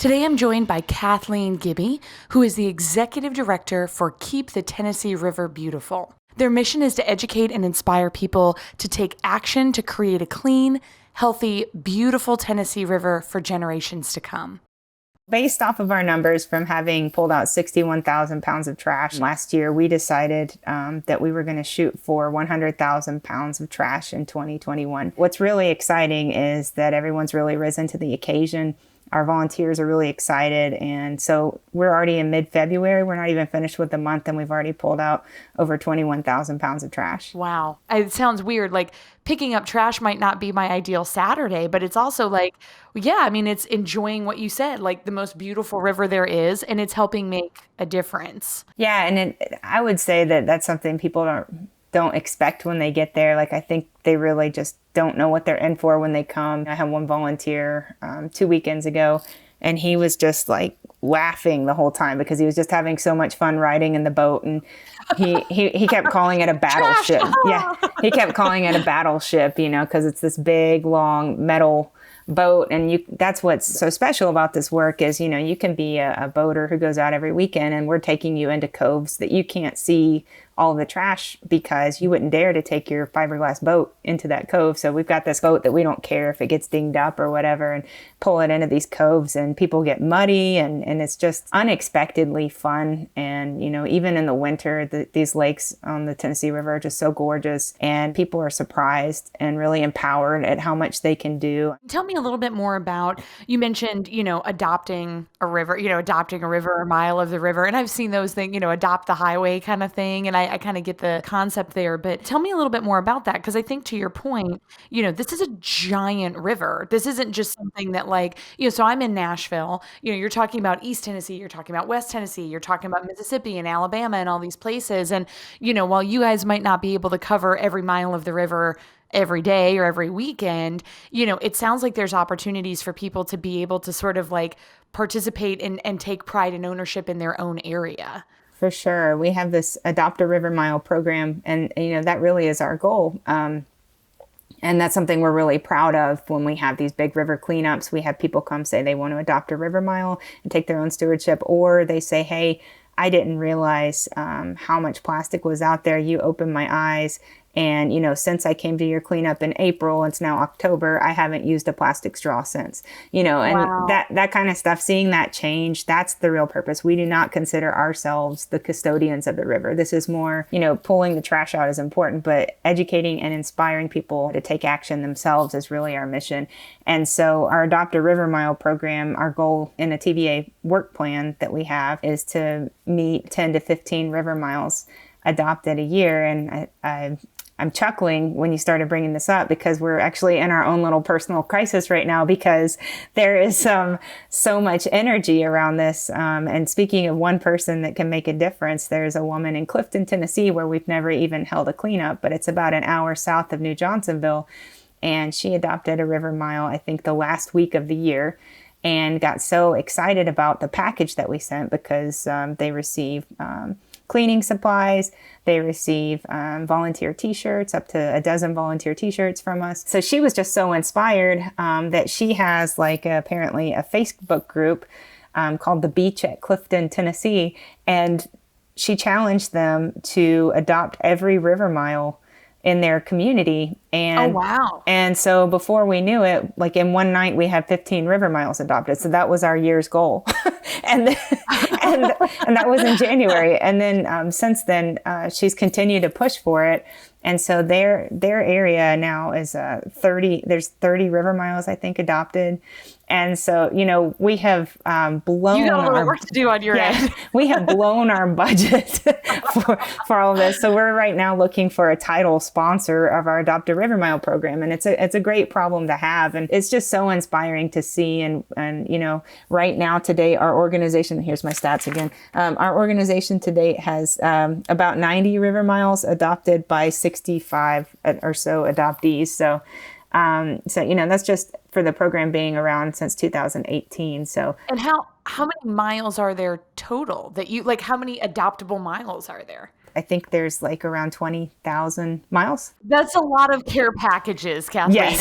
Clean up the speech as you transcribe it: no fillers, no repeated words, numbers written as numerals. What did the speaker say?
Today I'm joined by Kathleen Gibi, who is the Executive Director for Keep the Tennessee River Beautiful. Their mission is to educate and inspire people to take action to create a clean, healthy, beautiful Tennessee River for generations to come. Based off of our numbers from having pulled out 61,000 pounds of trash last year, we decided that we were going to shoot for 100,000 pounds of trash in 2021. What's really exciting is that everyone's really risen to the occasion. Our volunteers are really excited. And so we're already in mid-February. We're not even finished with the month, and we've already pulled out over 21,000 pounds of trash. Wow. It sounds weird. Like picking up trash might not be my ideal Saturday, but it's also like, yeah, I mean, it's enjoying what you said, like the most beautiful river there is, and it's helping make a difference. Yeah, and I would say that that's something people don't expect when they get there. Like, I think they really just don't know what they're in for when they come. I had one volunteer 2 weekends ago, and he was just like laughing the whole time because he was just having so much fun riding in the boat. And he kept calling it a battleship. Yeah, he kept calling it a battleship, because it's this big, long metal boat. And that's what's so special about this work is, you can be a boater who goes out every weekend, and we're taking you into coves that you can't see all of the trash because you wouldn't dare to take your fiberglass boat into that cove. So we've got this boat that we don't care if it gets dinged up or whatever, and pull it into these coves, and people get muddy, and it's just unexpectedly fun. And, even in the winter, these lakes on the Tennessee River are just so gorgeous, and people are surprised and really empowered at how much they can do. Tell me a little bit more about, you mentioned, adopting a river or mile of the river. And I've seen those things, adopt the highway kind of thing. And I kind of get the concept there, but tell me a little bit more about that. Cause I think to your point, this is a giant river. This isn't just something that so I'm in Nashville, you're talking about East Tennessee, you're talking about West Tennessee, you're talking about Mississippi and Alabama and all these places. And, while you guys might not be able to cover every mile of the river every day or every weekend, it sounds like there's opportunities for people to be able to sort of participate and take pride and ownership in their own area. For sure. We have this Adopt a River Mile program, and, that really is our goal. And that's something we're really proud of when we have these big river cleanups. We have people come say they want to adopt a river mile and take their own stewardship, or they say, hey, I didn't realize how much plastic was out there. You opened my eyes. And, since I came to your cleanup in April, it's now October, I haven't used a plastic straw since, and Wow. that kind of stuff, seeing that change, that's the real purpose. We do not consider ourselves the custodians of the river. This is more, pulling the trash out is important, but educating and inspiring people to take action themselves is really our mission. And so our Adopt a River Mile program, our goal in a TVA work plan that we have is to meet 10 to 15 river miles adopted a year. And I'm chuckling when you started bringing this up because we're actually in our own little personal crisis right now because there is so much energy around this. And speaking of one person that can make a difference, there's a woman in Clifton, Tennessee, where we've never even held a cleanup, but it's about an hour south of New Johnsonville. And she adopted a river mile, I think, the last week of the year, and got so excited about the package that we sent because they receive cleaning supplies. They receive volunteer t-shirts, up to a dozen volunteer t-shirts from us. So she was just so inspired that she has apparently a Facebook group called The Beach at Clifton, Tennessee. And she challenged them to adopt every river mile in their community. And, oh, wow. And so before we knew it, in one night we had 15 river miles adopted. So that was our year's goal. and that was in January. And then since then, she's continued to push for it. And so their area now is 30 river miles, I think, adopted. And so, we have blown. You got a little work to do on your end. We have blown our budget for all of this. So we're right now looking for a title sponsor of our Adopt a River Mile program. And it's a great problem to have. And it's just so inspiring to see. And right now today, our organization, here's my stats again. Our organization today has about 90 river miles adopted by 65 or so adoptees. So that's just for the program being around since 2018. So, and how many miles are there total that how many adoptable miles are there? I think there's around 20,000 miles. That's a lot of care packages, Kathleen. Yes.